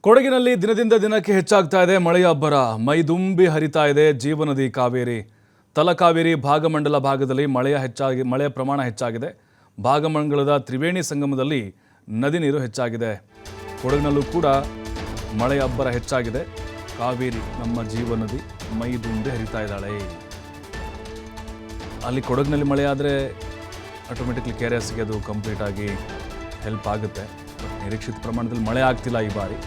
ಕೊಡಗಿನಲ್ಲಿ ದಿನದಿಂದ ದಿನಕ್ಕೆ ಹೆಚ್ಚಾಗ್ತಾ ಇದೆ ಮಳೆಯ ಅಬ್ಬರ. ಮೈದುಂಬಿ ಹರಿತಾ ಇದೆ ಜೀವನದಿ ಕಾವೇರಿ. ತಲಕಾವೇರಿ ಭಾಗಮಂಡಲ ಭಾಗದಲ್ಲಿ ಮಳೆಯ ಪ್ರಮಾಣ ಹೆಚ್ಚಾಗಿದೆ. ಭಾಗಮಂಡಲದ ತ್ರಿವೇಣಿ ಸಂಗಮದಲ್ಲಿ ನದಿ ನೀರು ಹೆಚ್ಚಾಗಿದೆ. ಕೊಡಗಿನಲ್ಲೂ ಕೂಡ ಮಳೆಯ ಅಬ್ಬರ ಹೆಚ್ಚಾಗಿದೆ. ಕಾವೇರಿ ನಮ್ಮ ಜೀವನದಿ ಮೈದುಂಬಿ ಹರಿತಾ ಇದ್ದಾಳೆ. ಅಲ್ಲಿ ಕೊಡಗಿನಲ್ಲಿ ಮಳೆ ಆದರೆ ಆಟೋಮೆಟಿಕ್ಲಿ KRSಗೆ ಅದು ಕಂಪ್ಲೀಟ್ ಆಗಿ ಹೆಲ್ಪ್ ಆಗುತ್ತೆ. ಬಟ್ ನಿರೀಕ್ಷಿತ ಪ್ರಮಾಣದಲ್ಲಿ ಮಳೆ ಆಗ್ತಿಲ್ಲ ಈ ಬಾರಿ.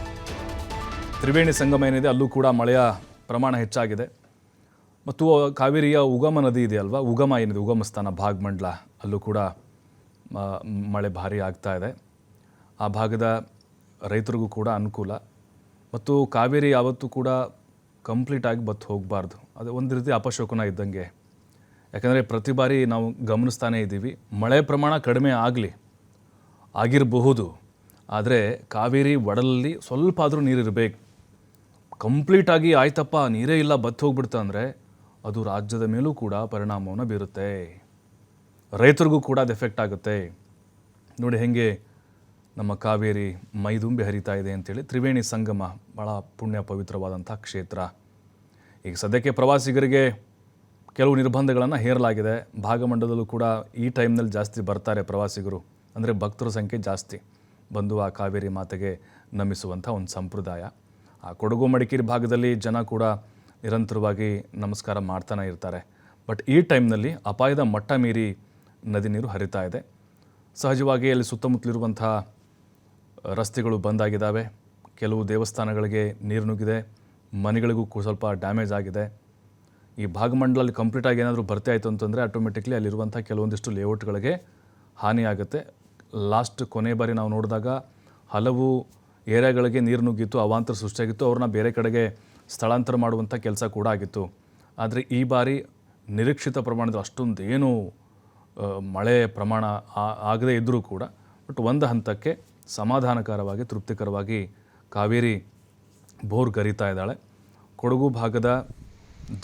ತ್ರಿವೇಣಿ ಸಂಗಮ ಏನಿದೆ ಅಲ್ಲೂ ಕೂಡ ಮಳೆಯ ಪ್ರಮಾಣ ಹೆಚ್ಚಾಗಿದೆ. ಮತ್ತು ಕಾವೇರಿಯ ಉಗಮ ನದಿ ಇದೆ ಅಲ್ವಾ, ಉಗಮ ಏನಿದೆ ಉಗಮ ಸ್ಥಾನ ಭಾಗಮಂಡಲ, ಅಲ್ಲೂ ಕೂಡ ಮಳೆ ಭಾರಿ ಆಗ್ತಾ ಇದೆ. ಆ ಭಾಗದ ರೈತರಿಗೂ ಕೂಡ ಅನುಕೂಲ. ಮತ್ತು ಕಾವೇರಿ ಯಾವತ್ತೂ ಕೂಡ ಕಂಪ್ಲೀಟಾಗಿ ಬತ್ತು ಹೋಗಬಾರ್ದು. ಅದು ಒಂದು ರೀತಿ ಅಪಶಕುನ ಇದ್ದಂಗೆ. ಯಾಕಂದರೆ ಪ್ರತಿ ಬಾರಿ ನಾವು ಗಮನಿಸ್ತಾನೇ ಇದ್ದೀವಿ, ಮಳೆ ಪ್ರಮಾಣ ಕಡಿಮೆ ಆಗಿರಬಹುದು, ಆದರೆ ಕಾವೇರಿ ಒಡಲಲ್ಲಿ ಸ್ವಲ್ಪ ಆದರೂ ನೀರಿರಬೇಕು. ಕಂಪ್ಲೀಟಾಗಿ ಆಯ್ತಪ್ಪ ನೀರೇ ಇಲ್ಲ ಬತ್ತು ಹೋಗ್ಬಿಡ್ತಾ ಅಂದರೆ ಅದು ರಾಜ್ಯದ ಮೇಲೂ ಕೂಡ ಪರಿಣಾಮವನ್ನು ಬೀರುತ್ತೆ. ರೈತರಿಗೂ ಕೂಡ ಅದು ಎಫೆಕ್ಟ್ ಆಗುತ್ತೆ. ನೋಡಿ ಹೇಗೆ ನಮ್ಮ ಕಾವೇರಿ ಮೈದುಂಬಿ ಹರಿತಾ ಇದೆ ಅಂತೇಳಿ. ತ್ರಿವೇಣಿ ಸಂಗಮ ಭಾಳ ಪುಣ್ಯ ಪವಿತ್ರವಾದಂಥ ಕ್ಷೇತ್ರ. ಈಗ ಸದ್ಯಕ್ಕೆ ಪ್ರವಾಸಿಗರಿಗೆ ಕೆಲವು ನಿರ್ಬಂಧಗಳನ್ನು ಹೇರಲಾಗಿದೆ. ಭಾಗಮಂಡಲದಲ್ಲೂ ಕೂಡ ಈ ಟೈಮ್ನಲ್ಲಿ ಜಾಸ್ತಿ ಬರ್ತಾರೆ ಪ್ರವಾಸಿಗರು. ಅಂದರೆ ಭಕ್ತರ ಸಂಖ್ಯೆ ಜಾಸ್ತಿ ಬಂದು ಆ ಕಾವೇರಿ ಮಾತೆಗೆ ನಮಿಸುವಂಥ ಒಂದು ಸಂಪ್ರದಾಯ. ಆ ಕೊಡಗು ಮಡಿಕೇರಿ ಭಾಗದಲ್ಲಿ ಜನ ಕೂಡ ನಿರಂತರವಾಗಿ ನಮಸ್ಕಾರ ಮಾಡ್ತಾನೆ ಇರ್ತಾರೆ. ಬಟ್ ಈ ಟೈಮ್ನಲ್ಲಿ ಅಪಾಯದ ಮಟ್ಟ ಮೀರಿ ನದಿ ನೀರು ಹರಿತಾ ಇದೆ. ಸಹಜವಾಗಿ ಅಲ್ಲಿ ಸುತ್ತಮುತ್ತಲಿರುವಂಥ ರಸ್ತೆಗಳು ಬಂದಾಗಿದ್ದಾವೆ. ಕೆಲವು ದೇವಸ್ಥಾನಗಳಿಗೆ ನೀರು ನುಗ್ಗಿದೆ, ಮನೆಗಳಿಗೂ ಸ್ವಲ್ಪ ಡ್ಯಾಮೇಜ್ ಆಗಿದೆ. ಈ ಭಾಗಮಂಡಲಲ್ಲಿ ಕಂಪ್ಲೀಟಾಗಿ ಏನಾದರೂ ಬರ್ತಾ ಆಯಿತು ಅಂತಂದರೆ ಆಟೋಮೆಟಿಕ್ಲಿ ಅಲ್ಲಿರುವಂಥ ಕೆಲವೊಂದಿಷ್ಟು ಲೇಔಟ್ಗಳಿಗೆ ಹಾನಿಯಾಗುತ್ತೆ. ಕೊನೆ ಬಾರಿ ನಾವು ನೋಡಿದಾಗ ಹಲವು ಏರಿಯಾಗಳಿಗೆ ನೀರು ನುಗ್ಗಿತ್ತು, ಅವಾಂತರ ಸೃಷ್ಟಿಯಾಗಿತ್ತು. ಅವ್ರನ್ನ ಬೇರೆ ಕಡೆಗೆ ಸ್ಥಳಾಂತರ ಮಾಡುವಂಥ ಕೆಲಸ ಕೂಡ ಆಗಿತ್ತು. ಆದರೆ ಈ ಬಾರಿ ನಿರೀಕ್ಷಿತ ಪ್ರಮಾಣದಲ್ಲಿ ಅಷ್ಟೊಂದೇನು ಮಳೆ ಪ್ರಮಾಣ ಆಗದೇ ಇದ್ದರೂ ಕೂಡ ಬಟ್ ಒಂದು ಹಂತಕ್ಕೆ ಸಮಾಧಾನಕರವಾಗಿ ತೃಪ್ತಿಕರವಾಗಿ ಕಾವೇರಿ ಬೋರ್ಗರಿತಾ ಇದ್ದಾಳೆ. ಕೊಡಗು ಭಾಗದ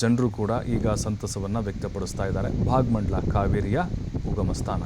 ಜನರು ಕೂಡ ಈಗ ಸಂತಸವನ್ನು ವ್ಯಕ್ತಪಡಿಸ್ತಾ ಇದ್ದಾರೆ. ಭಾಗಮಂಡಲ ಕಾವೇರಿಯ ಉಗಮ ಸ್ಥಾನ.